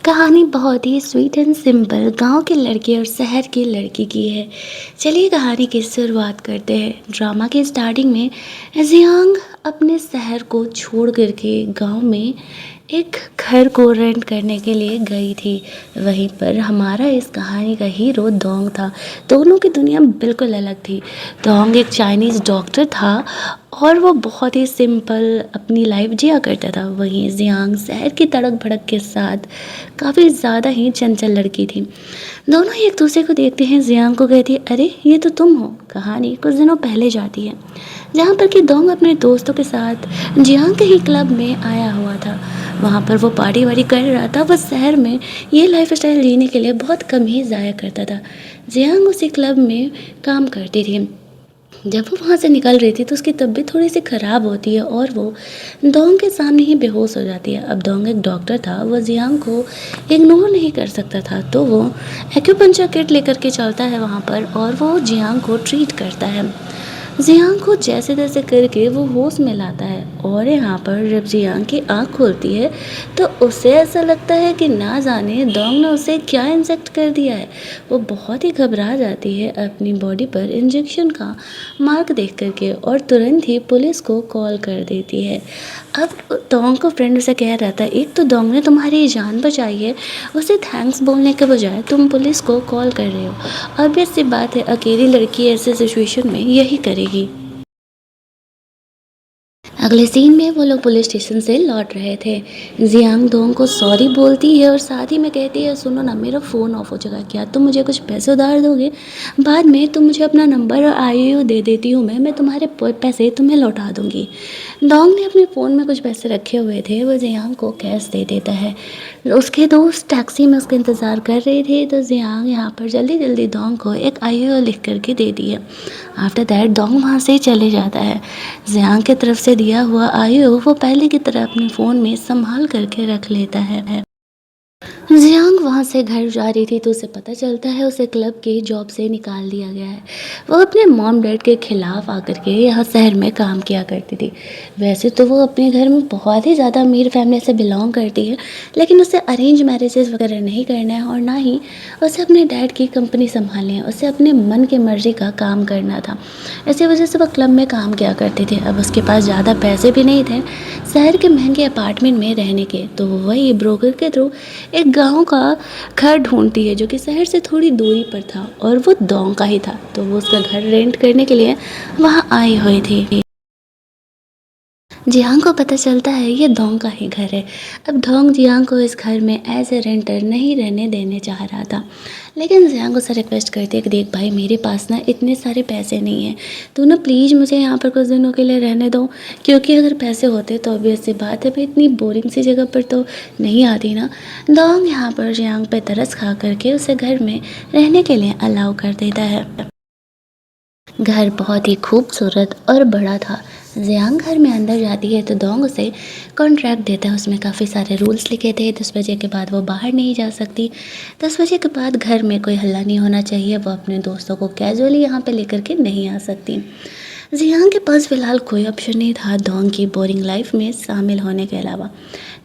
कहानी बहुत ही sweet and simple गांव के लड़के और शहर की लड़की की है। चलिए कहानी की शुरुआत करते हैं। ड्रामा के स्टार्टिंग में जियांग अपने शहर को छोड़ करके गांव में एक घर को रेंट करने के लिए गई थी। वहीं पर हमारा इस कहानी का हीरो दोंग था। दोनों की दुनिया बिल्कुल अलग थी। दोंग एक चाइनीज़ डॉक्टर था और वो बहुत ही सिंपल अपनी लाइफ जिया करता था। वहीं जियांग शहर की तड़क भड़क के साथ काफ़ी ज़्यादा ही चंचल लड़की थी। दोनों ही एक दूसरे को देखते हैं। जियांग को कहती है, अरे ये तो तुम हो। कहानी कुछ दिनों पहले जाती है जहाँ पर कि दोंग अपने दोस्तों के साथ जियांग के ही क्लब में आया हुआ था। वहाँ पर वो पार्टी वार्टी कर रहा था। वह शहर में ये लाइफ स्टाइल जीने के लिए बहुत कम ही ज़ाया करता था। जियांग उसी क्लब में काम करती थी। जब वो वहाँ से निकल रही थी तो उसकी तबीयत थोड़ी सी ख़राब होती है और वो दोंग के सामने ही बेहोश हो जाती है। अब दोंग एक डॉक्टर था, वो जियांग को इग्नोर नहीं कर सकता था, तो वो एक्यूपंक्चर किट लेकर के चलता है वहाँ पर और वो जियांग को ट्रीट करता है। जियांग को जैसे तैसे करके वो होश में लाता है और यहाँ पर जब जियांग की आँख खुलती है तो उसे ऐसा लगता है कि ना जाने दोंग ने उसे क्या इंजेक्ट कर दिया है। वो बहुत ही घबरा जाती है अपनी बॉडी पर इंजेक्शन का मार्क देख करके और तुरंत ही पुलिस को कॉल कर देती है। अब दोंग को फ्रेंड उसे कह रहा था, एक तो दोंग ने तुम्हारी जान बचाई है, उसे थैंक्स बोलने के बजाय तुम पुलिस को कॉल कर रहे हो। ऑब्वियस सी बात है, अकेली लड़की ऐसे सिचुएशन में यही करेगी। अगले सीन में वो लोग पुलिस स्टेशन से लौट रहे थे। जियांग दोंग को सॉरी बोलती है और साथ ही में कहती है, सुनो ना, मेरा फ़ोन ऑफ हो चुका, क्या तुम मुझे कुछ पैसे उधार दोगे? बाद में तुम मुझे अपना नंबर और आईओ दे देती हूँ, मैं तुम्हारे पैसे तुम्हें लौटा दूँगी। दोंग ने अपने फ़ोन में कुछ पैसे रखे हुए थे, वो जियांग को कैश दे देता है। उसके दोस्त टैक्सी में उसका इंतज़ार कर रहे थे, तो जियांग यहाँ पर जल्दी जल्दी दोंग को एक आईओ लिख करके दे दिया। आफ्टर दैट दोंग वहाँ से चले जाता है। जियांग की तरफ से दिया हुआ आयु वो पहले की तरह अपने फ़ोन में संभाल करके रख लेता है। जियांग वहाँ से घर जा रही थी तो उसे पता चलता है उसे क्लब की जॉब से निकाल दिया गया है। वो अपने मॉम डैड के खिलाफ आकर के यहाँ शहर में काम किया करती थी। वैसे तो वो अपने घर में बहुत ही ज़्यादा अमीर फैमिली से बिलोंग करती है, लेकिन उसे अरेंज मैरिजेस वगैरह नहीं करना है और ना ही उसे अपने डैड की कंपनी संभालनी है। उसे अपने मन की मर्जी का काम करना था। इसी वजह से वह क्लब में काम किया करती थी। अब उसके पास ज़्यादा पैसे भी नहीं थे शहर के महंगे अपार्टमेंट में रहने के, तो वही ब्रोकर के थ्रू एक गांव का घर ढूंढती है जो कि शहर से थोड़ी दूरी पर था और वो दोंग का ही था, तो वो उसका घर रेंट करने के लिए वहाँ आई हुई थी। जियांग को पता चलता है ये दोंग का ही घर है। अब दोंग जियांग को इस घर में एज ए रेंटर नहीं रहने देने चाह रहा था, लेकिन जियांग उसे रिक्वेस्ट करती है कि देख भाई, मेरे पास ना इतने सारे पैसे नहीं हैं, तू ना प्लीज़ मुझे यहाँ पर कुछ दिनों के लिए रहने दो, क्योंकि अगर पैसे होते तो ऑब्वियस सी बात है मैं इतनी बोरिंग सी जगह पर तो नहीं आती ना। दोंग यहाँ पर जियांग पे तरस खा करके उसे घर में रहने के लिए अलाउ कर देता है। घर बहुत ही खूबसूरत और बड़ा था। जियांग घर में अंदर जाती है तो दोंग उसे कॉन्ट्रैक्ट देता है। उसमें काफ़ी सारे रूल्स लिखे थे। 10 बजे के बाद वो बाहर नहीं जा सकती। 10 बजे के बाद घर में कोई हल्ला नहीं होना चाहिए। वो अपने दोस्तों को कैजुअली यहाँ पे लेकर के नहीं आ सकती। जियांग के पास फ़िलहाल कोई ऑप्शन नहीं था दोंग की बोरिंग लाइफ में शामिल होने के अलावा।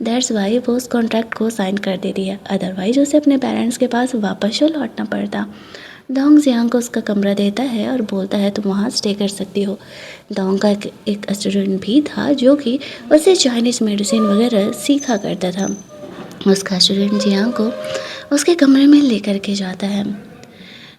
दैट्स वाई वो उस कॉन्ट्रैक्ट को साइन कर देती है, अदरवाइज उसे अपने पेरेंट्स के पास वापस लौटना पड़ता। दोंग जियांग को उसका कमरा देता है और बोलता है तुम वहाँ स्टे कर सकती हो। दोंग का एक स्टूडेंट भी था जो कि उसे चाइनीज़ मेडिसिन वगैरह सीखा करता था। उसका स्टूडेंट जियांग को उसके कमरे में लेकर के जाता है।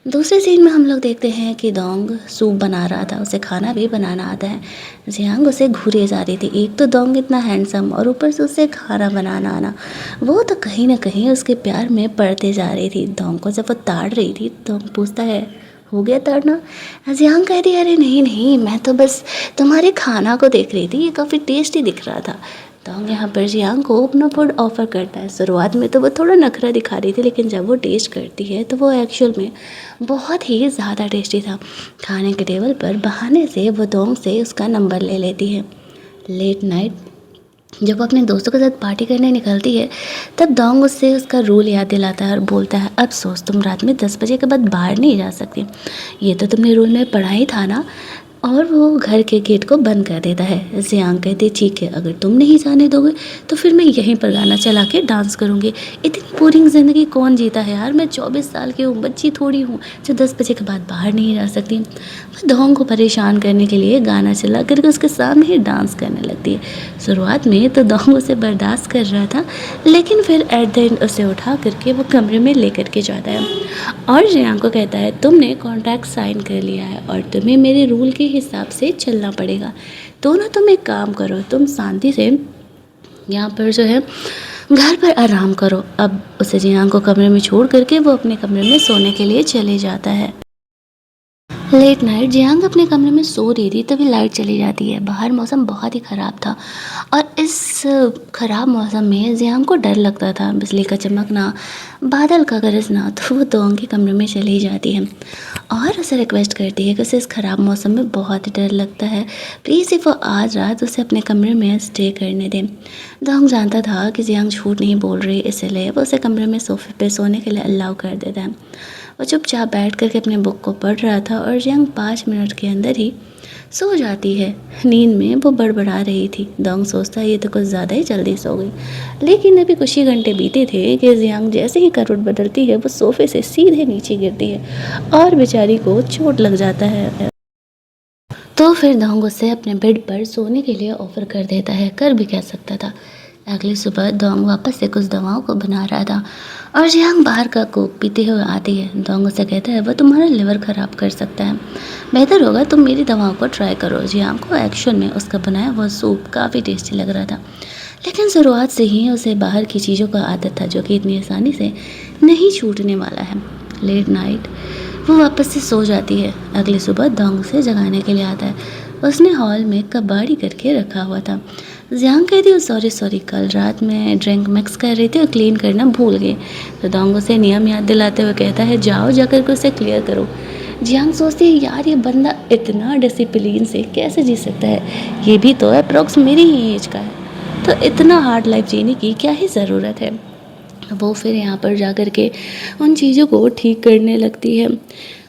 दूसरे सीन में हम लोग देखते हैं कि दोंग सूप बना रहा था, उसे खाना भी बनाना आता है। जियांग उसे घूरे जा रही थी। एक तो दोंग इतना हैंडसम और ऊपर से उसे खाना बनाना आना, वो तो कहीं ना कहीं उसके प्यार में पड़ते जा रही थी। दोंग को जब वो ताड़ रही थी, दोंग पूछता है हो गया ताड़ना? जियांग कहती अरे नहीं नहीं, मैं तो बस तुम्हारे खाना को देख रही थी, ये काफ़ी टेस्टी दिख रहा था। दोंग यहाँ पर जियांग को अपना फूड ऑफ़र करता है। शुरुआत में तो वो थोड़ा नखरा दिखा रही थी, लेकिन जब वो टेस्ट करती है तो वो एक्चुअल में बहुत ही ज़्यादा टेस्टी था। खाने के टेबल पर बहाने से वो दोंग से उसका नंबर ले लेती है। लेट नाइट जब वो अपने दोस्तों के साथ पार्टी करने निकलती है तब दोंग उससे उसका रूल याद दिलाता है और बोलता है अफसोस तुम रात में 10 बजे के बाद बाहर नहीं जा सकती। ये तो तुमने रूल में पढ़ा ही था ना। और वो घर के गेट को बंद कर देता है। जियांग कहती है ठीक है, अगर तुम नहीं जाने दोगे तो फिर मैं यहीं पर गाना चला के डांस करूँगी। इतनी बोरिंग ज़िंदगी कौन जीता है यार, मैं 24 साल की हूँ, बच्ची थोड़ी हूँ जो 10 बजे के बाद बाहर नहीं जा सकती। वो दोंग को परेशान करने के लिए गाना चला करके उसके सामने ही डांस करने लगती है। शुरुआत में तो दोंग उसे बर्दाश्त कर रहा था, लेकिन फिर एट द एंड उसे उठा करके वो कमरे में ले करके जाता है और जियांग को कहता है तुमने कॉन्ट्रैक्ट साइन कर लिया है और तुम्हें मेरे रूल के हिसाब से चलना पड़ेगा। तो ना तुम एक काम करो, तुम शांति से यहाँ पर जो है घर पर आराम करो। अब उसे जियांग को कमरे में छोड़ करके वो अपने कमरे में सोने के लिए चले जाता है। लेट नाइट जियांग अपने कमरे में सो रही थी, तभी लाइट चली जाती है। बाहर मौसम बहुत ही ख़राब था और इस ख़राब मौसम में जियांग को डर लगता था। बिजली का चमकना, बादल का गरजना, तो वो दोंग के कमरे में चली जाती है और उसे रिक्वेस्ट करती है कि उसे इस ख़राब मौसम में बहुत ही डर लगता है, प्लीज़ सिर्फ वो आज रात उसे अपने कमरे में स्टे करने दें। दोंग जानता था कि जियांग झूठ नहीं बोल रही, इसलिए वो उसे कमरे में सोफे पे सोने के लिए अलाउ कर देता है। वो चुपचाप बैठ करके अपने बुक को पढ़ रहा था और जियांग 5 मिनट के अंदर ही सो जाती है। नींद में वो बड़बड़ा रही थी। दोंग सोचता ये तो कुछ ज़्यादा ही जल्दी सो गई, लेकिन अभी कुछ ही घंटे बीते थे कि जियांग जैसे ही करवट बदलती है वो सोफे से सीधे नीचे गिरती है और बेचारी को चोट लग जाता है। तो फिर दोंग उसे अपने बेड पर सोने के लिए ऑफर कर देता है, कर भी कह सकता था। अगली सुबह दोंग वापस से कुछ दवाओं को बना रहा था और जियांग बाहर का कोक पीते हुए आती है। दोंग उसे कहता है वह तुम्हारा लिवर ख़राब कर सकता है, बेहतर होगा तुम मेरी दवाओं को ट्राई करो। जियांग को एक्शन में उसका बनाया वह सूप काफ़ी टेस्टी लग रहा था, लेकिन शुरुआत से ही उसे बाहर की चीज़ों का आदत था जो कि इतनी आसानी से नहीं छूटने वाला है। लेट नाइट वो वापस से सो जाती है। अगली सुबह दोंग उसे जगाने के लिए आता है। उसने हॉल में कबाड़ी करके रखा हुआ था। जियांग कहती है सॉरी कल रात में ड्रिंक मिक्स कर रही थी और क्लीन करना भूल गई। तो दोंग उसे नियम याद दिलाते हुए कहता है जाओ जाकर के उसे क्लियर करो। जियांग सोचती है यार ये बंदा इतना डिसिप्लिन से कैसे जी सकता है, ये भी तो अप्रोक्स मेरी ही एज का है, तो इतना हार्ड लाइफ जीने की क्या ही ज़रूरत है। वो फिर यहाँ पर जा कर के उन चीज़ों को ठीक करने लगती है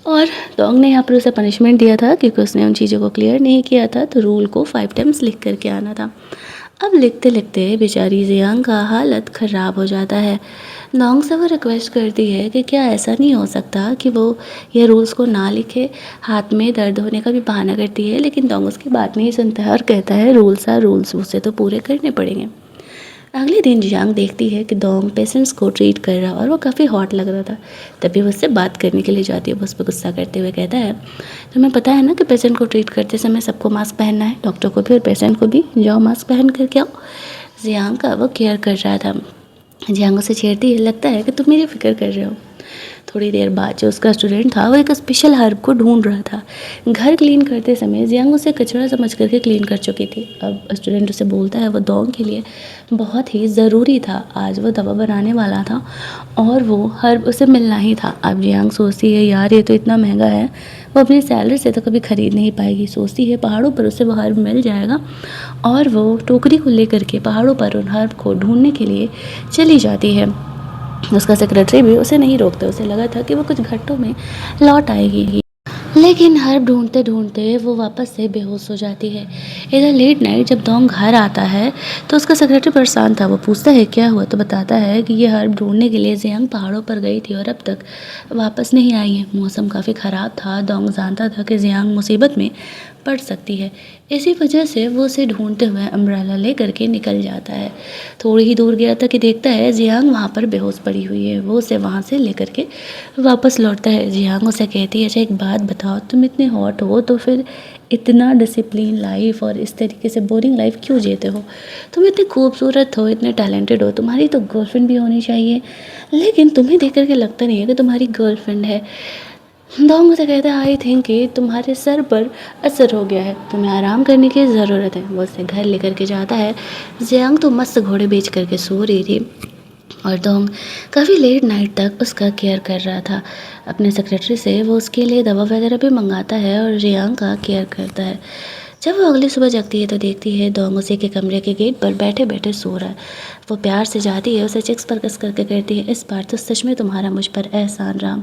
और दोंग ने यहाँ पर उसे पनिशमेंट दिया था क्योंकि उसने उन चीज़ों को क्लियर नहीं किया था, तो रूल को 5 टाइम्स लिख करके आना था। अब लिखते लिखते बेचारी जियांग का हालत ख़राब हो जाता है। दोंग से वो रिक्वेस्ट करती है कि क्या ऐसा नहीं हो सकता कि वो ये रूल्स को ना लिखे। हाथ में दर्द होने का भी बहाना करती है, लेकिन दोंग उसकी बात नहीं सुनता है और कहता है रूल्स आर रूल्स, उसे तो पूरे करने पड़ेंगे। अगले दिन जियांग देखती है कि दोंग पेशेंट्स को ट्रीट कर रहा और वो काफ़ी हॉट लग रहा था। तभी वो उससे बात करने के लिए जाती है। वो उस पर गुस्सा करते हुए कहता है तुम्हें पता है ना कि पेशेंट को ट्रीट करते समय सबको मास्क पहनना है, डॉक्टर को भी और पेशेंट को भी, जाओ मास्क पहन करके आओ। जियांग का वो केयर कर रहा था। जियांग उसे छेड़ती है लगता है कि तुम मेरी फिक्र कर रहे हो। थोड़ी देर बाद जो उसका स्टूडेंट था वो एक स्पेशल हर्ब को ढूंढ रहा था। घर क्लीन करते समय जियांग उसे कचरा समझ करके क्लीन कर चुकी थी। अब स्टूडेंट उसे बोलता है वो दोंग के लिए बहुत ही ज़रूरी था, आज वो दवा बनाने वाला था और वो हर्ब उसे मिलना ही था। अब जियांग सोचती है यार ये तो इतना महंगा है, वो अपनी सैलरी से तो कभी ख़रीद नहीं पाएगी। सोचती है पहाड़ों पर उसे वो हर्ब मिल जाएगा और वो टोकरी को लेकर के पहाड़ों पर उन हर्ब को ढूंढने के लिए चली जाती है। उसका सेक्रेटरी भी उसे नहीं रोकता, उसे लगा था कि वो कुछ घंटों में लौट आएगी, लेकिन हर्ब ढूंढते ढूंढते वो वापस से बेहोश हो जाती है। इधर लेट नाइट जब दोंग घर आता है तो उसका सेक्रेटरी परेशान था। वो पूछता है क्या हुआ, तो बताता है कि ये हर्ब ढूंढने के लिए जियांग पहाड़ों पर गई थी और अब तक वापस नहीं आई है। मौसम काफ़ी ख़राब था, दोंग जानता था कि जियांग मुसीबत में पड़ सकती है, इसी वजह से वो उसे ढूंढते हुए अम्ब्रेला ले करके निकल जाता है। थोड़ी ही दूर गया था कि देखता है जियांग वहाँ पर बेहोश पड़ी हुई है। वो उसे वहाँ से लेकर के वापस लौटता है। जियांग उसे कहती है अच्छा एक बात बताओ, तुम इतने हॉट हो तो फिर इतना डिसिप्लिन लाइफ और इस तरीके से बोरिंग लाइफ क्यों जीते हो? तुम इतने खूबसूरत हो, इतने टैलेंटेड हो, तुम्हारी तो गर्लफ्रेंड भी होनी चाहिए, लेकिन तुम्हें देख करके लगता नहीं है कि तुम्हारी गर्लफ्रेंड है। दोंग उसे कहता है आई थिंक कि तुम्हारे सर पर असर हो गया है, तुम्हें आराम करने की ज़रूरत है। वो उसे घर लेकर के जाता है। जियांग तो मस्त घोड़े बेच करके सो रही थी और दोंग काफ़ी लेट नाइट तक उसका केयर कर रहा था। अपने सेक्रेटरी से वो उसके लिए दवा वगैरह भी मंगाता है और जियांग का केयर करता है। जब वो अगली सुबह जगती है तो देखती है डोंग उसी के कमरे के गेट पर बैठे बैठे सो रहा है। वो प्यार से जाती है, उसे चिक्स पर कस करके कहती है, इस बार तो सच में तुम्हारा मुझ पर एहसान रहा,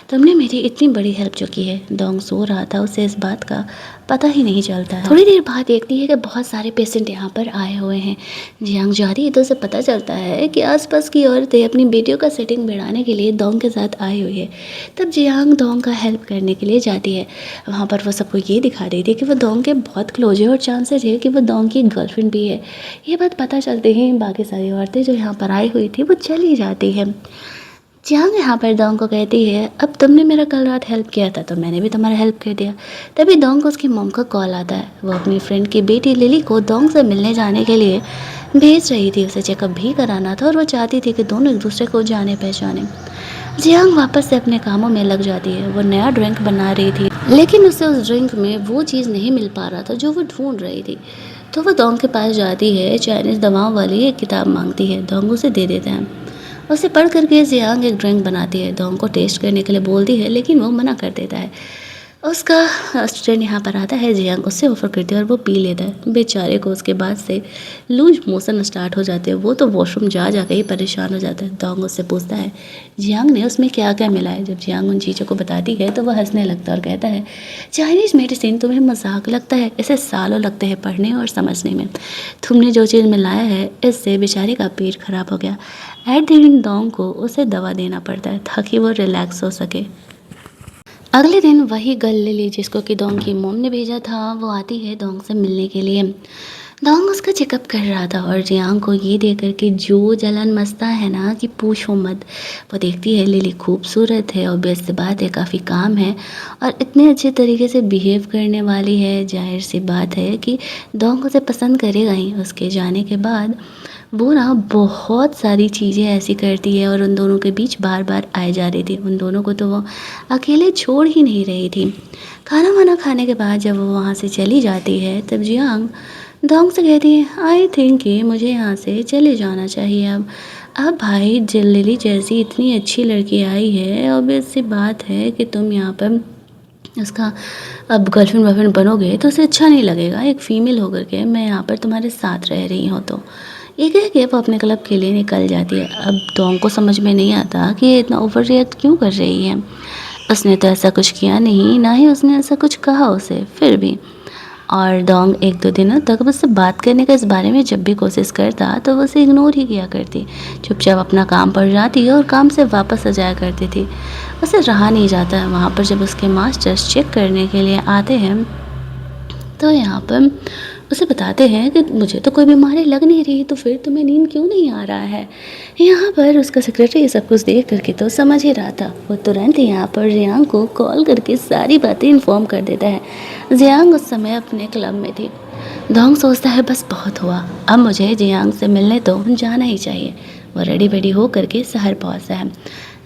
तुमने मेरी इतनी बड़ी हेल्प जो की है। डोंग सो रहा था, उसे इस बात का पता ही नहीं चलता है। थोड़ी देर बाद देखती है कि बहुत सारे पेशेंट यहाँ पर आए हुए हैं। जियांग जा रही है तो उसे पता चलता है कि आसपास की औरतें अपनी बेटियों का सेटिंग बढ़ाने के लिए डोंग के साथ आई हुई है। तब जियांग डोंग का हेल्प करने के लिए जाती है। वहाँ पर वो सबको ये दिखा रही थी कि वो डोंग के बहुत क्लोज है और चांसेस है कि वो डोंग की गर्लफ्रेंड भी है। ये बात पता चलते ही बाकी सारी औरतें जो यहाँ पर आई हुई थी वो चली जाती है। जियांग यहाँ पर डोंग को कहती है, अब तुमने मेरा कल रात हेल्प किया था तो मैंने भी तुम्हारा हेल्प कर दिया। तभी डोंग को उसकी मॉम का कॉल आता है। वो अपनी फ्रेंड की बेटी लिली को डोंग से मिलने जाने के लिए भेज रही थी। उसे चेकअप भी कराना था और वो चाहती थी कि दोनों एक दूसरे को जाने पहचाने। जियांग वापस से अपने कामों में लग जाती है। वो नया ड्रिंक बना रही थी, लेकिन उसे उस ड्रिंक में वो चीज़ नहीं मिल पा रहा था जो वो ढूंढ रही थी। तो वो डोंग के पास जाती है, चाइनीज़ दवाओं वाली एक किताब मांगती है। डोंग उसे दे देते हैं। उसे पढ़ करके जियांग एक ड्रिंक बनाती है। डोंग को टेस्ट करने के लिए बोलती है, लेकिन वो मना कर देता है। उसका स्टूडेंट यहाँ पर आता है। जियांग उससे ऑफर करती है और वो पी लेता है। बेचारे को उसके बाद से लूज मोशन स्टार्ट हो जाते हैं। वो तो वॉशरूम जा जाकर ही परेशान हो जाता है। डोंग उससे पूछता है जियांग ने उसमें क्या क्या मिला है। जब जियांग उन चीज़ों को बताती है तो वह हंसने लगता है और कहता है, चाइनीज़ मेडिसिन तुम्हें मजाक लगता है, इसे सालों लगते हैं पढ़ने और समझने में। तुमने जो चीज़ मिलाया है इससे बेचारे का पेट खराब हो गया। एट द एंड डोंग को उसे दवा देना पड़ता है ताकि वो रिलैक्स हो सके। अगले दिन वही गर्ल लिली जिसको कि डोंग की मॉम ने भेजा था वो आती है डोंग से मिलने के लिए। डोंग उसका चेकअप कर रहा था और जियांग को ये देख कर के जो जलन मचता है ना कि पूछो मत। वो देखती है लिली खूबसूरत है, ऑब्वियस सी बात है, काफ़ी काम है और इतने अच्छे तरीके से बिहेव करने वाली है। जाहिर सी बात है कि डोंग उसे पसंद करेगा ही। उसके जाने के बाद वो ना बहुत सारी चीज़ें ऐसी करती है और उन दोनों के बीच बार बार आए जा रही थी। उन दोनों को तो वो अकेले छोड़ ही नहीं रही थी। खाना वाना खाने के बाद जब वो वहाँ से चली जाती है तब जियांग डोंग से कहती है, आई थिंक कि मुझे यहाँ से चले जाना चाहिए अब भाई लिली जैसी इतनी अच्छी लड़की आई है, ऑब्वियस सी बात है कि तुम यहाँ पर उसका अब गर्लफ्रेंड बॉयफ्रेंड बनोगे तो उसे अच्छा नहीं लगेगा। एक फ़ीमेल होकर के मैं यहाँ पर तुम्हारे साथ रह रही हूँ। तो ये कह के वो अपने क्लब के लिए निकल जाती है। अब डोंग को समझ में नहीं आता कि ये इतना ओवर रिएक्ट क्यों कर रही है। उसने तो ऐसा कुछ किया नहीं, ना ही उसने ऐसा कुछ कहा उसे, फिर भी। और डोंग एक दो दिनों तक उससे बात करने का इस बारे में जब भी कोशिश करता तो वो उसे इग्नोर ही किया करती। चुपचाप अपना काम पर जाती और काम से वापस आ जाया करती थी। उसे रहा नहीं जाता। वहाँ पर जब उसके मास्टर्स चेक करने के लिए आते हैं तो यहाँ पर उसे बताते हैं कि मुझे तो कोई बीमारी लग नहीं रही, तो फिर तुम्हें नींद क्यों नहीं आ रहा है। यहाँ पर उसका सेक्रेटरी ये सब कुछ देख करके तो समझ ही रहा था। वो तुरंत यहाँ पर जियांग को कॉल करके सारी बातें इन्फॉर्म कर देता है। जियांग उस समय अपने क्लब में थी। डोंग सोचता है बस बहुत हुआ, अब मुझे जियांग से मिलने तो जाना ही चाहिए। वो रेडी वेडी हो करके शहर पहुँचता है।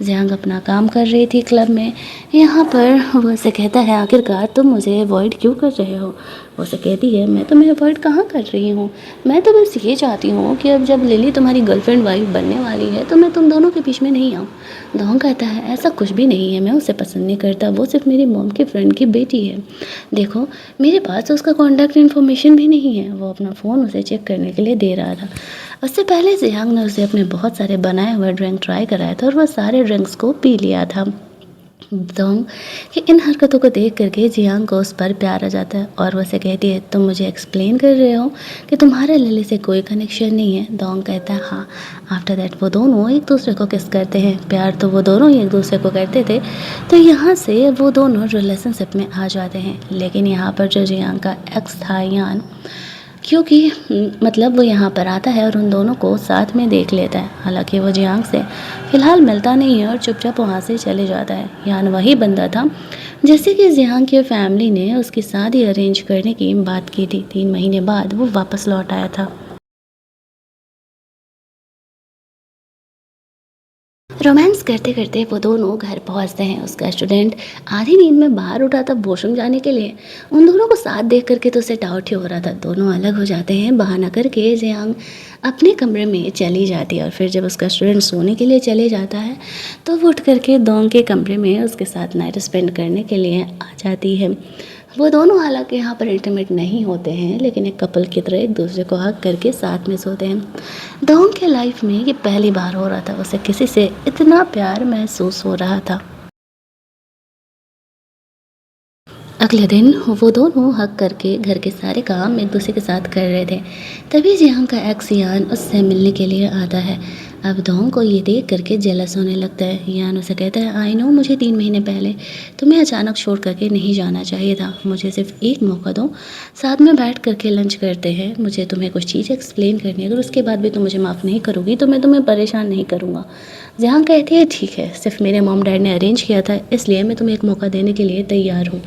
जियांग अपना काम कर रही थी क्लब में। यहाँ पर वो उसे कहता है, आखिरकार तुम मुझे अवॉइड क्यों कर रहे हो। वो उसे कहती है, मैं तुम्हें अवॉइड कहाँ कर रही हूँ, मैं तो बस ये चाहती हूँ कि अब जब लिली तुम्हारी गर्लफ्रेंड वाइफ बनने वाली है तो मैं तुम दोनों के बीच में नहीं आऊँ। डोंग कहता है, ऐसा कुछ भी नहीं है, मैं उसे पसंद नहीं करता, वो सिर्फ मेरी मॉम की फ्रेंड की बेटी है। देखो मेरे पास उसका कॉन्टैक्ट इन्फॉर्मेशन भी नहीं है। वो अपना फ़ोन उसे चेक करने के लिए दे रहा था। उससे पहले जियांग ने उसे अपने बहुत सारे बनाए हुए ड्रिंक ट्राई कराया था और वह सारे ड्रिंक्स को पी लिया था। डोंग कि इन हरकतों को देख करके जियांग को उस पर प्यार आ जाता है और वो उसे कहती है, तुम मुझे एक्सप्लेन कर रहे हो कि तुम्हारे लिली से कोई कनेक्शन नहीं है। डोंग कहता है हाँ। आफ्टर दैट वो दोनों एक दूसरे को किस करते हैं। प्यार तो वो दोनों ही एक दूसरे को करते थे। तो यहाँ से वो दोनों रिलेशनशिप में आ जाते हैं। लेकिन यहाँ पर जो जियांग का एक्स था यान, क्योंकि मतलब वो यहाँ पर आता है और उन दोनों को साथ में देख लेता है। हालांकि वो जियांग से फ़िलहाल मिलता नहीं है और चुपचाप वहाँ से चले जाता है। यान वही बंदा था जैसे कि जियांग की फैमिली ने उसकी शादी अरेंज करने की बात की थी। 3 महीने बाद वो वापस लौट आया था। रोमांस करते करते वो दोनों घर पहुंचते हैं। उसका स्टूडेंट आधी नींद में बाहर उठा था वॉशरूम जाने के लिए। उन दोनों को साथ देख करके तो उसे डाउट ही हो रहा था। दोनों अलग हो जाते हैं। बहाना करके जियांग अपने कमरे में चली जाती है और फिर जब उसका स्टूडेंट सोने के लिए चले जाता है तो वो उठ करके डोंग के कमरे में उसके साथ नाइट स्पेंड करने के लिए आ जाती है। वो दोनों हालांकि यहाँ पर इंटीमेट नहीं होते हैं, लेकिन एक कपल की तरह एक दूसरे को हक करके साथ में सोते हैं। डोंग के लाइफ में ये पहली बार हो रहा था, उसे किसी से इतना प्यार महसूस हो रहा था। अगले दिन वो दोनों हक करके घर के सारे काम एक दूसरे के साथ कर रहे थे। तभी जियांग का एक्स यान उससे मिलने के लिए आता है। अब डोंग को ये देख करके जेलस होने लगता है। यान उसे कहता है, आई नो मुझे 3 महीने पहले तुम्हें अचानक छोड़ करके नहीं जाना चाहिए था, मुझे सिर्फ एक मौका दो, साथ में बैठ करके लंच करते हैं, मुझे तुम्हें कुछ चीज़ एक्सप्लेन करनी है, अगर उसके बाद भी तुम मुझे माफ़ नहीं करोगी तो मैं तुम्हें परेशान नहीं करूँगा। जियांग कहती है, ठीक है, सिर्फ मेरे मॉम डैड ने अरेंज किया था, इसलिए मैं तुम्हें एक मौका देने के लिए तैयार हूँ,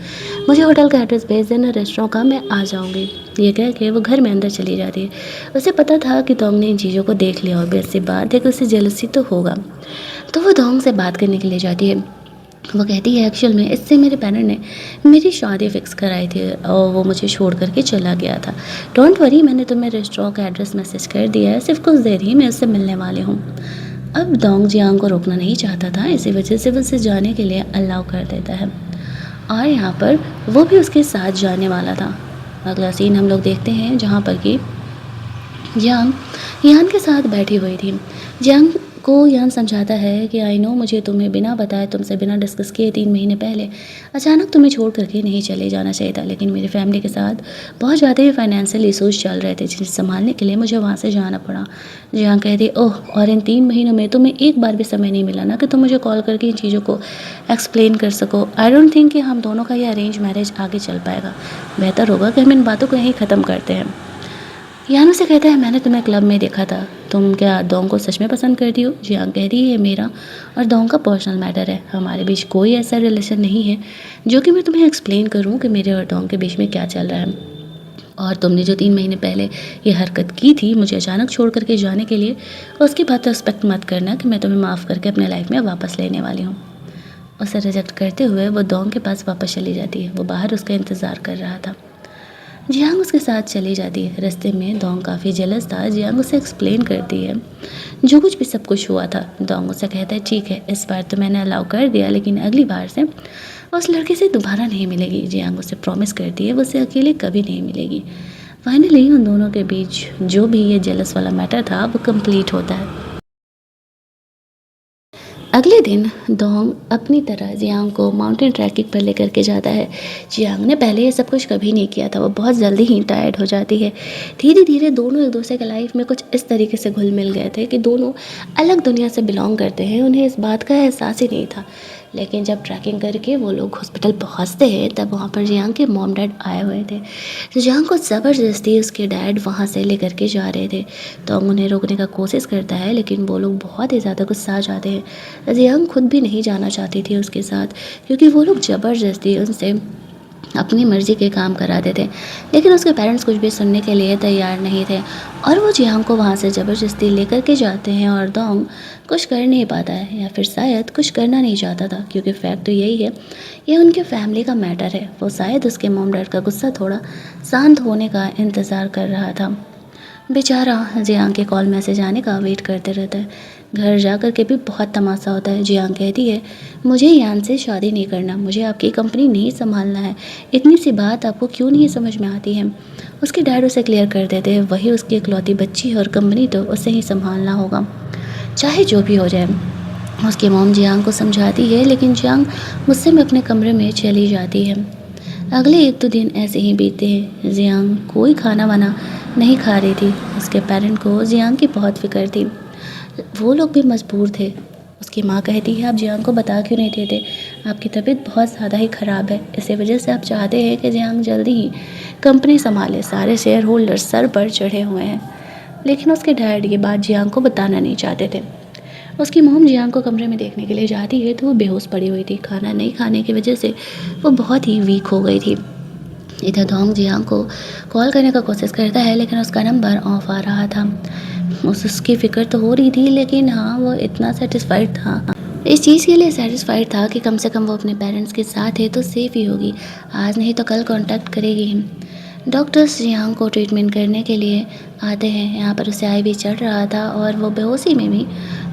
मुझे होटल का एड्रेस भेज देना रेस्टोरेंट का, मैं आ जाऊँगी। ये कह के वो घर में अंदर चली जाती है। उसे पता था कि डोंग ने इन चीज़ों को देख लिया और बेस सी बात है कि उसे जेलसी तो होगा, तो वो डोंग से बात करने के लिए जाती है। वो कहती है, एक्चुअल में इससे मेरे पेरेंट ने मेरी शादी फिक्स कराई थी और वो मुझे छोड़ करके चला गया था। डोंट वरी, मैंने तुम्हें रेस्टोरेंट का एड्रेस मैसेज कर दिया है, सिर्फ कुछ देर ही मैं उससे मिलने वाली हूँ। अब डोंग जियांग को रोकना नहीं चाहता था, इसी वजह से वो उसे जाने के लिए अलाउ कर देता है और यहाँ पर वो भी उसके साथ जाने वाला था। अगला सीन हम लोग देखते हैं जहाँ पर कि जियांग यान के साथ बैठी हुई थी। जियांग को यान समझाता है कि आई नो मुझे तुम्हें बिना बताए, तुमसे बिना डिस्कस किए 3 महीने पहले अचानक तुम्हें छोड़ करके नहीं चले जाना चाहिए था, लेकिन मेरी फैमिली के साथ बहुत ज़्यादा फाइनेंशियल इशूज़ चल रहे थे जिन्हें संभालने के लिए मुझे वहाँ से जाना पड़ा। जियांग कहती, ओह, और इन 3 महीनों में तुम्हें एक बार भी समय नहीं मिला ना कि तुम मुझे कॉल करके इन चीज़ों को एक्सप्लेन कर सको। आई डोंट थिंक कि हम दोनों का ये अरेंज मैरिज आगे चल पाएगा, बेहतर होगा कि हम इन बातों को यहीं ख़त्म करते हैं। यानो से कहता है, मैंने तुम्हें क्लब में देखा था, तुम क्या डोंग को सच में पसंद करती हो? जियांग कह रही है, मेरा और डोंग का पर्सनल मैटर है, हमारे बीच कोई ऐसा रिलेशन नहीं है जो कि मैं तुम्हें एक्सप्लेन करूं कि मेरे और डोंग के बीच में क्या चल रहा है। और तुमने जो 3 महीने पहले ये हरकत की थी मुझे अचानक छोड़ करके जाने के लिए, उसकी बात एक्सपेक्ट मत करना कि मैं तुम्हें माफ़ करके अपने लाइफ में वापस लेने वाली हूँ। उसे रिजेक्ट करते हुए वो डोंग के पास वापस चली जाती है। वो बाहर उसका इंतज़ार कर रहा था। जियांग उसके साथ चली जाती है। रास्ते में डोंग काफ़ी जेलस था। जियांग उसे एक्सप्लेन करती है जो कुछ भी सब कुछ हुआ था। डोंग उसे कहता है, ठीक है, इस बार तो मैंने अलाउ कर दिया, लेकिन अगली बार से उस लड़के से दोबारा नहीं मिलेगी। जियांग उसे प्रॉमिस करती है वो उसे अकेले कभी नहीं मिलेगी। फाइनली उन दोनों के बीच जो भी ये जेलस वाला मैटर था वो कंप्लीट होता है। अगले दिन डोंग अपनी तरह जियांग को माउंटेन ट्रैकिंग पर लेकर के जाता है। जियांग ने पहले ये सब कुछ कभी नहीं किया था, वो बहुत जल्दी ही टायर्ड हो जाती है। धीरे धीरे दोनों एक दूसरे के लाइफ में कुछ इस तरीके से घुल मिल गए थे कि दोनों अलग दुनिया से बिलोंग करते हैं, उन्हें इस बात का एहसास ही नहीं था। लेकिन जब ट्रैकिंग करके वो लोग हॉस्पिटल पहुंचते हैं तब वहाँ पर जियांग के मॉम डैड आए हुए थे। तो जियांग को ज़बरदस्ती उसके डैड वहाँ से लेकर के जा रहे थे, तो उन्हें रोकने का कोशिश करता है, लेकिन वो लोग बहुत ही ज़्यादा गुस्सा आ जाते हैं। जियांग खुद भी नहीं जाना चाहती थी उसके साथ, क्योंकि वो लोग ज़बरदस्ती उनसे अपनी मर्ज़ी के काम कराते थे, लेकिन उसके पेरेंट्स कुछ भी सुनने के लिए तैयार नहीं थे और वो जियांग को वहाँ से ज़बरदस्ती लेकर के जाते हैं और डोंग कुछ कर नहीं पाता है, या फिर शायद कुछ करना नहीं चाहता था, क्योंकि फैक्ट तो यही है, ये उनके फैमिली का मैटर है। वो शायद उसके मॉम डैड का गुस्सा थोड़ा शांत होने का इंतज़ार कर रहा था। बेचारा जियांग के कॉल मैसेज आने का वेट करते रहता है। घर जा कर के भी बहुत तमाशा होता है। जियांग कहती है, मुझे यान से शादी नहीं करना, मुझे आपकी कंपनी नहीं संभालना है, इतनी सी बात आपको क्यों नहीं समझ में आती है? उसके डैड उसे क्लियर कर देते हैं, वही उसकी इकलौती बच्ची है और कंपनी तो उसे ही संभालना होगा, चाहे जो भी हो जाए। उसकी मॉम जियांग को समझाती है, लेकिन जियांग गुस्से में अपने कमरे में चली जाती है। अगले 1-2 दिन ऐसे ही बीते हैं। जियांग कोई खाना वाना नहीं खा रही थी। उसके पेरेंट को जियांग की बहुत फिक्र थी। वो लोग भी मजबूर थे। उसकी माँ कहती है, आप जियांग को बता क्यों नहीं देते? आपकी तबीयत बहुत ज़्यादा ही ख़राब है, इसी वजह से आप चाहते हैं कि जियांग जल्दी ही कंपनी संभाले, सारे शेयर होल्डर सर पर चढ़े हुए हैं। लेकिन उसके डैड ये बात जियांग को बताना नहीं चाहते थे। उसकी मॉम जियांग को कमरे में देखने के लिए जाती है तो वो बेहोश पड़ी हुई थी। खाना नहीं खाने की वजह से वो बहुत ही वीक हो गई थी। इधर डोंग जियांग को कॉल करने का कोशिश करता है, लेकिन उसका नंबर ऑफ आ रहा था। उसकी फ़िक्र तो हो रही थी, लेकिन हाँ, वो इतना सेटिस्फाइड था, इस चीज़ के लिए सेटिस्फाइड था कि कम से कम वो अपने पेरेंट्स के साथ है तो सेफ़ ही होगी, आज नहीं तो कल कांटेक्ट करेगी ही। डॉक्टर्स जियांग को ट्रीटमेंट करने के लिए आते हैं। यहाँ पर उसे आईवी चढ़ रहा था और वो बेहोशी में भी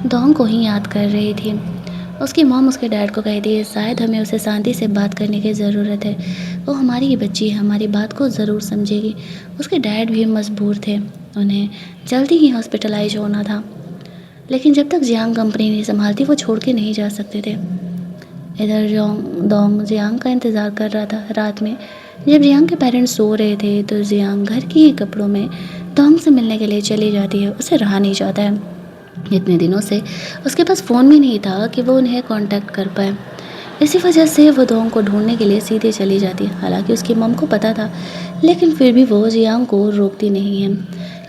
डोंग को ही याद कर रही थी। उसकी मॉम उसके डैड को कहती है शायद हमें उसे शांति से बात करने की ज़रूरत है, वो हमारी ही बच्ची है, हमारी बात को ज़रूर समझेगी। उसके डैड भी मजबूर थे, उन्हें जल्दी ही हॉस्पिटलाइज होना था, लेकिन जब तक जियांग कंपनी नहीं संभालती वो छोड़ के नहीं जा सकते थे। इधर दोंग जियांग का इंतज़ार कर रहा था। रात में जब जियांग के पेरेंट्स सो रहे थे तो जियांग घर के ही कपड़ों में दोंग से मिलने के लिए चली जाती है। उसे रहा नहीं जाता है। इतने दिनों से उसके पास फ़ोन भी नहीं था कि वो उन्हें कांटेक्ट कर पाए। इसी वजह से वो दोंग को ढूंढने के लिए सीधे चली जाती है। हालांकि उसकी मम को पता था, लेकिन फिर भी वो जियांग को रोकती नहीं है,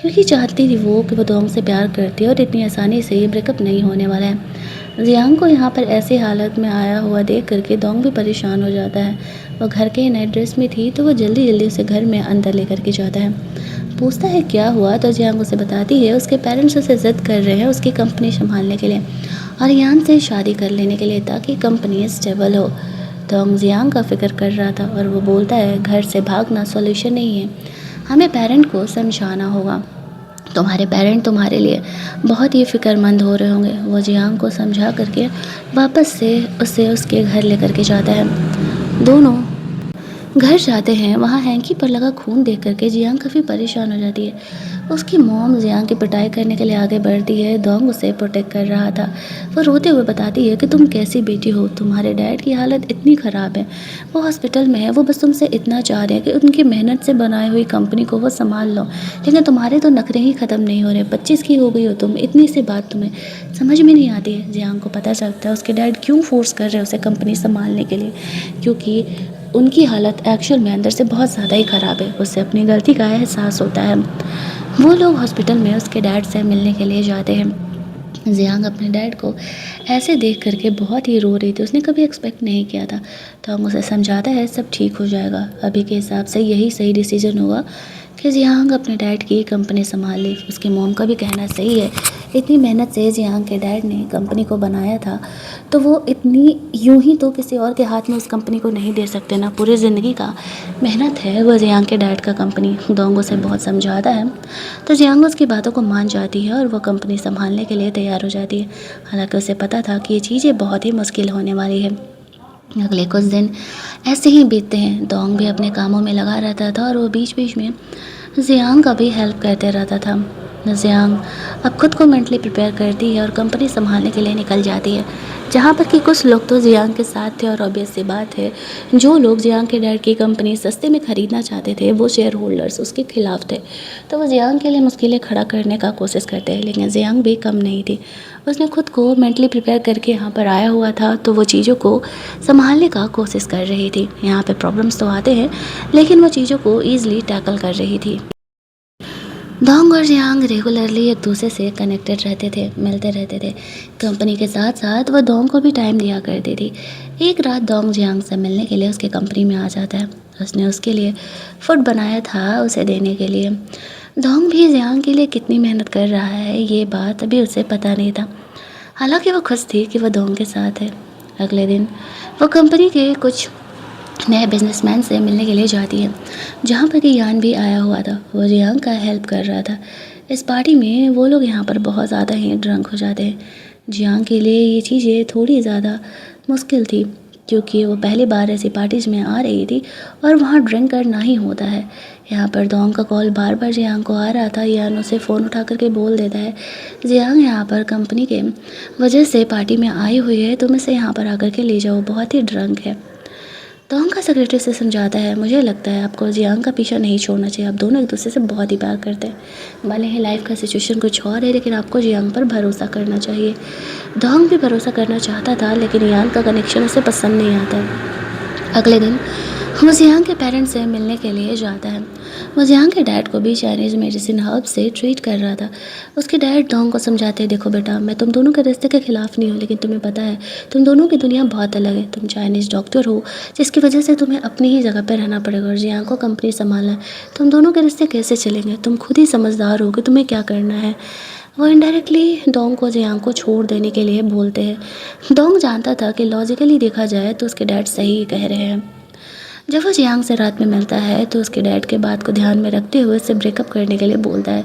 क्योंकि चाहती थी वो कि वो दोंग से प्यार करती है और इतनी आसानी से ये ब्रेकअप नहीं होने वाला है। जियांग को यहाँ पर ऐसी हालत में आया हुआ देख करके दोंग भी परेशान हो जाता है। वो घर के नए ड्रेस में थी तो वो जल्दी जल्दी उसे घर में अंदर लेकर के जाता है। पूछता है क्या हुआ, तो जियांग उसे बताती है उसके पेरेंट्स उसे ज़िद कर रहे हैं उसकी कंपनी संभालने के लिए और यान से शादी कर लेने के लिए, ताकि कंपनी स्टेबल हो। दोंग जियांग का फिक्र कर रहा था और वो बोलता है घर से भागना सॉल्यूशन नहीं है, हमें पेरेंट को समझाना होगा। तुम्हारे पेरेंट तुम्हारे लिए बहुत ही फ़िक्रमंद हो रहे होंगे। वो जियांग को समझा करके वापस से उसे उसके घर लेकर के जाता है। दोनों घर जाते हैं। वहाँ हैंकी पर लगा खून देख करके जियांग काफ़ी परेशान हो जाती है। उसकी मॉम जियांग की पिटाई करने के लिए आगे बढ़ती है। दोंग उसे प्रोटेक्ट कर रहा था। वो रोते हुए बताती है कि तुम कैसी बेटी हो, तुम्हारे डैड की हालत इतनी ख़राब है, वो हॉस्पिटल में है, वो बस तुमसे इतना चाह रहे हैं कि उनकी मेहनत से बनाई हुई कंपनी को वो संभाल लो, लेकिन तुम्हारे तो नखरे ही ख़त्म नहीं हो रहे। 25 की हो गई हो तुम, इतनी सी बात तुम्हें समझ में नहीं आती है। जियांग को पता चलता है उसके डैड क्यों फोर्स कर रहे हैं उसे कंपनी संभालने के लिए, क्योंकि उनकी हालत एक्चुअल में अंदर से बहुत ज़्यादा ही ख़राब है। उसे अपनी गलती का एहसास होता है। वो लोग हॉस्पिटल में उसके डैड से मिलने के लिए जाते हैं। जियांग अपने डैड को ऐसे देख करके बहुत ही रो रही थी। उसने कभी एक्सपेक्ट नहीं किया था। तो हम उसे समझाता है सब ठीक हो जाएगा, अभी के हिसाब से यही सही डिसीजन होगा कि जियांग अपने डैड की कंपनी संभाल ली। उसके मॉम का भी कहना सही है, इतनी मेहनत से जियांग के डैड ने कंपनी को बनाया था, तो वो इतनी यूं ही तो किसी और के हाथ में उस कंपनी को नहीं दे सकते ना। पूरी ज़िंदगी का मेहनत है वो जियांग के डैड का कंपनी। दोंग उसे बहुत समझाता है तो जियांग उसकी बातों को मान जाती है और वो कंपनी संभालने के लिए तैयार हो जाती है। हालांकि उसे पता था कि ये चीज़ें बहुत ही मुश्किल होने वाली है। अगले कुछ दिन ऐसे ही बीतते हैं। दोंग भी अपने कामों में लगा रहता था और वो बीच बीच में जियांग का भी हेल्प करते रहता था। जियांग अब खुद को मेंटली प्रिपेयर करती है और कंपनी संभालने के लिए निकल जाती है, जहाँ पर कि कुछ लोग तो जियांग के साथ थे और ऑब्वियस सी बात है जो लोग जियांग के डैड की कंपनी सस्ते में ख़रीदना चाहते थे वो शेयर होल्डर्स उसके खिलाफ थे। तो वो जियांग के लिए मुश्किलें खड़ा करने का कोशिश करते हैं, लेकिन जियांग भी कम नहीं थी। उसने खुद को मेंटली प्रिपेयर करके यहाँ पर आया हुआ था, तो वो चीज़ों को संभालने का कोशिश कर रही थी। यहाँ पे प्रॉब्लम्स तो आते हैं, लेकिन वो चीज़ों को ईजिली टैकल कर रही थी। दोंग और जियांग रेगुलरली एक दूसरे से कनेक्टेड रहते थे, मिलते रहते थे। कंपनी के साथ साथ वह दोंग को भी टाइम दिया करती थी। एक रात दोंग जियांग से मिलने के लिए उसके कंपनी में आ जाता है। उसने उसके लिए फूड बनाया था उसे देने के लिए। दोंग भी जियांग के लिए कितनी मेहनत कर रहा है ये बात अभी उसे पता नहीं था। हालांकि वो खुश थी कि वह दोंग के साथ है। अगले दिन वो कंपनी के कुछ नए बिजनेसमैन से मिलने के लिए जाती है, जहाँ पर कि यान भी आया हुआ था। वो जियांग का हेल्प कर रहा था। इस पार्टी में वो लोग यहाँ पर बहुत ज़्यादा ही ड्रंक हो जाते हैं। जियांग के लिए ये चीज़ें थोड़ी ज़्यादा मुश्किल थी, क्योंकि वो पहली बार ऐसी पार्टीज़ में आ रही थी और वहाँ ड्रिंक करना ही होता है। यहाँ पर दोंग का कॉल बार बार जियांग को आ रहा था। यान उसे फ़ोन उठा करके बोल देता है जियांग यहाँ पर कंपनी के वजह से पार्टी में आई हुई है, तुम इसे यहाँ पर आकर के ले जाओ, बहुत ही ड्रंक है। दोंग का सेक्रेटरी से समझाता है मुझे लगता है आपको जियांग का पीछा नहीं छोड़ना चाहिए, आप दोनों एक दूसरे से बहुत ही प्यार करते हैं। भले ही लाइफ का सिचुएशन कुछ और है, लेकिन आपको जियांग पर भरोसा करना चाहिए। दोंग भी भरोसा करना चाहता था, लेकिन यान का कनेक्शन उसे पसंद नहीं आता है। अगले दिन वो जियांग के पेरेंट्स से मिलने के लिए जाता है। वो जियांग के डैड को भी चाइनीज़ मेडिसिन हर्ब से ट्रीट कर रहा था। उसके डैड दोंग को समझाते हैं देखो बेटा, मैं तुम दोनों के रिश्ते के खिलाफ नहीं हूँ, लेकिन तुम्हें पता है तुम दोनों की दुनिया बहुत अलग है। तुम चाइनीज़ डॉक्टर हो, जिसकी वजह से तुम्हें अपनी ही जगह पर रहना पड़ेगा और जियांग को कंपनी संभालना है। तुम दोनों के रिश्ते कैसे चलेंगे, तुम खुद ही समझदार हो कि तुम्हें क्या करना है। वो इनडायरेक्टली दोंग को जियांग को छोड़ देने के लिए बोलते हैं। दोंग जानता था कि लॉजिकली देखा जाए तो उसके डैड सही कह रहे हैं। जब वो जियांग से रात में मिलता है तो उसके डैड के बात को ध्यान में रखते हुए उससे ब्रेकअप करने के लिए बोलता है।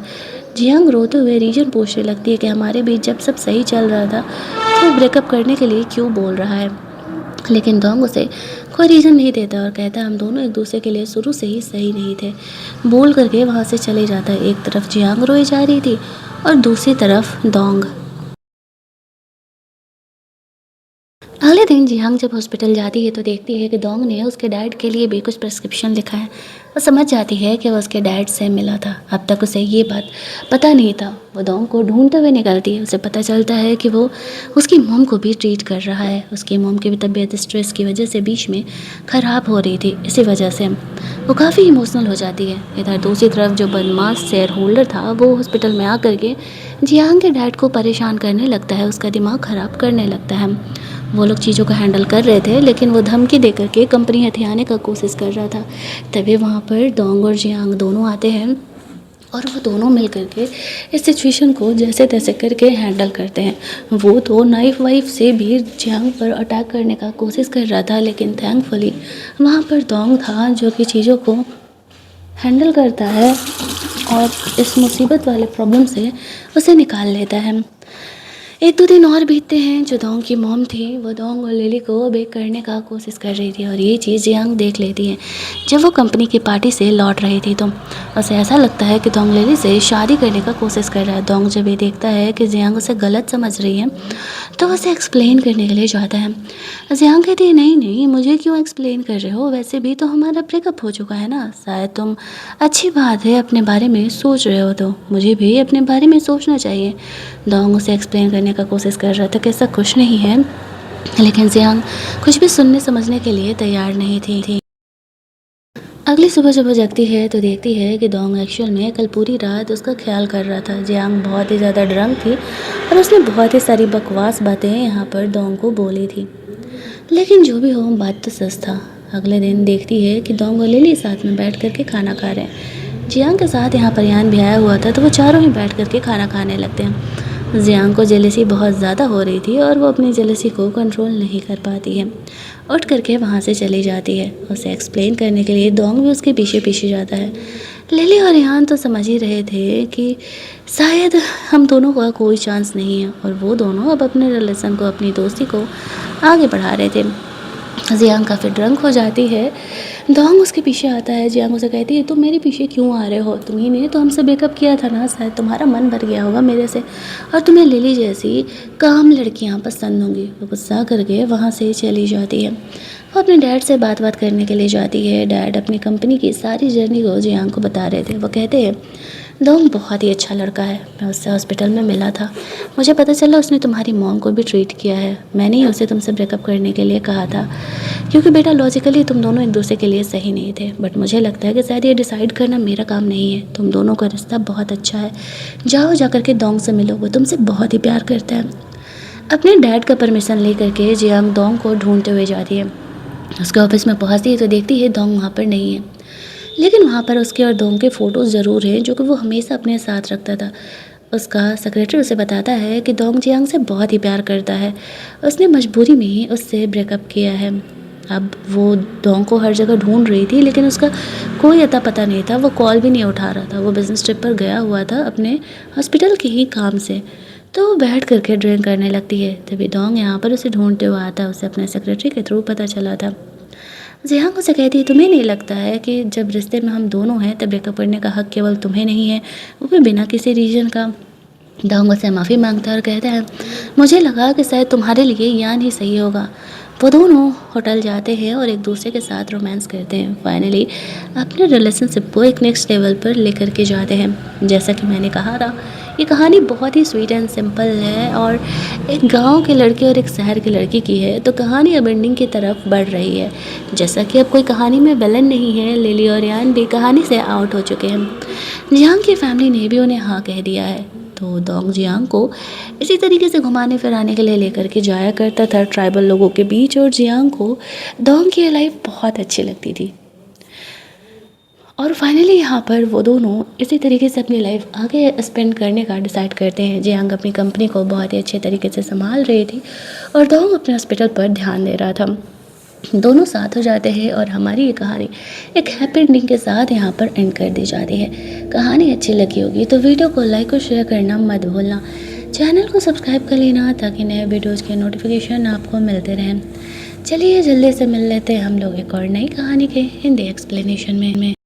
जियांग रोते हुए रीजन पूछने लगती है कि हमारे बीच जब सब सही चल रहा था तो ब्रेकअप करने के लिए क्यों बोल रहा है। लेकिन डोंग उसे कोई रीज़न नहीं देता और कहता है हम दोनों एक दूसरे के लिए शुरू से ही सही नहीं थे। बोल करके वहाँ से चले जाता है। एक तरफ जियांग रोई जा रही थी और दूसरी तरफ डोंग। अगले दिन जियांग जब हॉस्पिटल जाती है तो देखती है कि डोंग ने उसके डैड के लिए भी कुछ प्रिस्क्रिप्शन लिखा है। वो समझ जाती है कि वो उसके डैड से मिला था। अब तक उसे ये बात पता नहीं था। वो डोंग को ढूंढते हुए निकलती है। उसे पता चलता है कि वो उसकी मॉम को भी ट्रीट कर रहा है। उसकी मॉम की भी तबीयत स्ट्रेस की वजह से बीच में ख़राब हो रही थी। इसी वजह से वो काफ़ी इमोशनल हो जाती है। इधर दूसरी तरफ जो बदमाश शेयर होल्डर था वो हॉस्पिटल में आकर के जियांग के डैड को परेशान करने लगता है। उसका दिमाग ख़राब करने लगता है। वो लोग चीज़ों को हैंडल कर रहे थे लेकिन वो धमकी दे करके कंपनी हथियाने का कोशिश कर रहा था। तभी वहाँ पर डोंग और जियांग दोनों आते हैं और वो दोनों मिल करके इस सिचुएशन को जैसे तैसे करके हैंडल करते हैं। वो तो नाइफ वाइफ से भी जियांग पर अटैक करने का कोशिश कर रहा था लेकिन थैंकफुली वहाँ पर डोंग था जो कि चीज़ों को हैंडल करता है और इस मुसीबत वाले प्रॉब्लम से उसे निकाल लेता है। एक दो दिन और बीतते हैं। जो डोंग की मॉम थी वो डोंग और लिली को बेक करने का कोशिश कर रही थी और ये चीज़ जियांग देख लेती है। जब वो कंपनी की पार्टी से लौट रही थी तो उसे ऐसा लगता है कि डोंग लिली से शादी करने का कोशिश कर रहा है। डोंग जब ये देखता है कि जियांग उसे गलत समझ रही है तो उसे एक्सप्लेन करने के लिए जाता है। जियांग कहती है नहीं नहीं मुझे क्यों एक्सप्लेन कर रहे हो, वैसे भी तो हमारा ब्रेकअप हो चुका है ना। शायद तुम अच्छी बात है अपने बारे में सोच रहे हो तो मुझे भी अपने बारे में सोचना चाहिए। डोंग उसे एक्सप्लेन करने का कोशिश कर रहा था कि ऐसा कुछ नहीं है लेकिन जियांग कुछ भी सुनने समझने के लिए तैयार नहीं थी। अगली सुबह जब वो जगती है तो देखती है कि डोंग एक्चुअल में कल पूरी रात उसका ख्याल कर रहा था। जियांग बहुत ही ज़्यादा ड्रंक थी और उसने बहुत ही सारी बकवास बातें यहाँ पर डोंग को बोली थी। लेकिन जो भी हो बात तो सच था। अगले दिन देखती है कि डोंग और लिली साथ में बैठ करके खाना खा रहे हैं। जियांग के साथ यहाँ पर यान भी आया हुआ था तो वो चारों ही बैठ करके खाना खाने लगते हैं। जियांग को जेलसी बहुत ज़्यादा हो रही थी और वो अपनी जेलसी को कंट्रोल नहीं कर पाती है। उठ करके वहाँ से चली जाती है। उसे एक्सप्लेन करने के लिए डोंग भी उसके पीछे पीछे जाता है। लिली और यान तो समझ ही रहे थे कि शायद हम दोनों का कोई चांस नहीं है और वो दोनों अब अपने रिलेशन को अपनी दोस्ती को आगे बढ़ा रहे थे। जियांग काफ़ी ड्रंक हो जाती है। डोंग उसके पीछे आता है। जियांग उसे कहती है तुम मेरे पीछे क्यों आ रहे हो, तुम्ही ने तो हमसे ब्रेकअप किया था ना, शायद तुम्हारा मन भर गया होगा मेरे से और तुम्हें लिली जैसी काम लड़कियां पसंद होंगी। वो गुस्सा करके वहाँ से चली जाती है। वो अपने डैड से बात करने के लिए जाती है। डैड अपनी कंपनी की सारी जर्नी को जियांग को बता रहे थे। वो कहते हैं डोंग बहुत ही अच्छा लड़का है, मैं उससे हॉस्पिटल में मिला था, मुझे पता चला उसने तुम्हारी मॉम को भी ट्रीट किया है। मैंने ही उसे तुमसे ब्रेकअप करने के लिए कहा था क्योंकि बेटा लॉजिकली तुम दोनों एक दूसरे के लिए सही नहीं थे, बट मुझे लगता है कि शायद ये डिसाइड करना मेरा काम नहीं है। तुम दोनों का रिश्ता बहुत अच्छा है, जाओ जा करके डोंग से मिलो, वो तुमसे बहुत ही प्यार करता है। अपने डैड का परमिशन ले करके जियांग डोंग को ढूंढते हुए जाती है। उसके ऑफिस में पहुँचती है तो देखती है डोंग वहाँ पर नहीं है, लेकिन वहाँ पर उसके और डोंग के फ़ोटोज़ ज़रूर हैं जो कि वो हमेशा अपने साथ रखता था। उसका सेक्रेटरी उसे बताता है कि डोंग जियांग से बहुत ही प्यार करता है, उसने मजबूरी में ही उससे ब्रेकअप किया है। अब वो डोंग को हर जगह ढूंढ रही थी लेकिन उसका कोई अता पता नहीं था। वो कॉल भी नहीं उठा रहा था। वो बिज़नेस ट्रिप पर गया हुआ था अपने हॉस्पिटल के ही काम से। तो वो बैठ करके ड्रिंक करने लगती है। तभी डोंग यहाँ पर उसे ढूंढते हुए आता है। उसे अपने सेक्रेटरी के थ्रू पता चला था। जियांग उसे कहती है तुम्हें नहीं लगता है कि जब रिश्ते में हम दोनों हैं तब ब्रेकअप करने का हक केवल तुम्हें नहीं है, वो भी बिना किसी रीज़न का। डोंग से माफ़ी मांगता है और कहता है मुझे लगा कि शायद तुम्हारे लिए यान ही सही होगा। वो दोनों होटल जाते हैं और एक दूसरे के साथ रोमांस करते हैं। फाइनली अपने रिलेशनशिप को एक नेक्स्ट लेवल पर लेकर के जाते हैं। जैसा कि मैंने कहा था ये कहानी बहुत ही स्वीट एंड सिंपल है और एक गांव के लड़के और एक शहर की लड़की की है। तो कहानी अब एंडिंग की तरफ बढ़ रही है। जैसा कि अब कोई कहानी में विलन नहीं है, लिली और यान भी कहानी से आउट हो चुके हैं। जियांग की फैमिली ने भी उन्हें हाँ कह दिया है। तो डोंग जियांग को इसी तरीके से घुमाने फिराने के लिए लेकर के जाया करता था ट्राइबल लोगों के बीच और जियांग को डोंग की लाइफ बहुत अच्छी लगती थी। और फाइनली यहाँ पर वो दोनों इसी तरीके से अपनी लाइफ आगे स्पेंड करने का डिसाइड करते हैं। जियांग अपनी कंपनी को बहुत ही अच्छे तरीके से संभाल रही थी और डोंग अपने हॉस्पिटल पर ध्यान दे रहा था। दोनों साथ हो जाते हैं और हमारी ये कहानी एक हैप्पी एंडिंग के साथ यहाँ पर एंड कर दी जाती है। कहानी अच्छी लगी होगी तो वीडियो को लाइक और शेयर करना मत भूलना। चैनल को सब्सक्राइब कर लेना ताकि नए वीडियोज़ के नोटिफिकेशन आपको मिलते रहें। चलिए जल्दी से मिल लेते हैं हम लोग एक और नई कहानी के हिंदी एक्सप्लेनेशन में।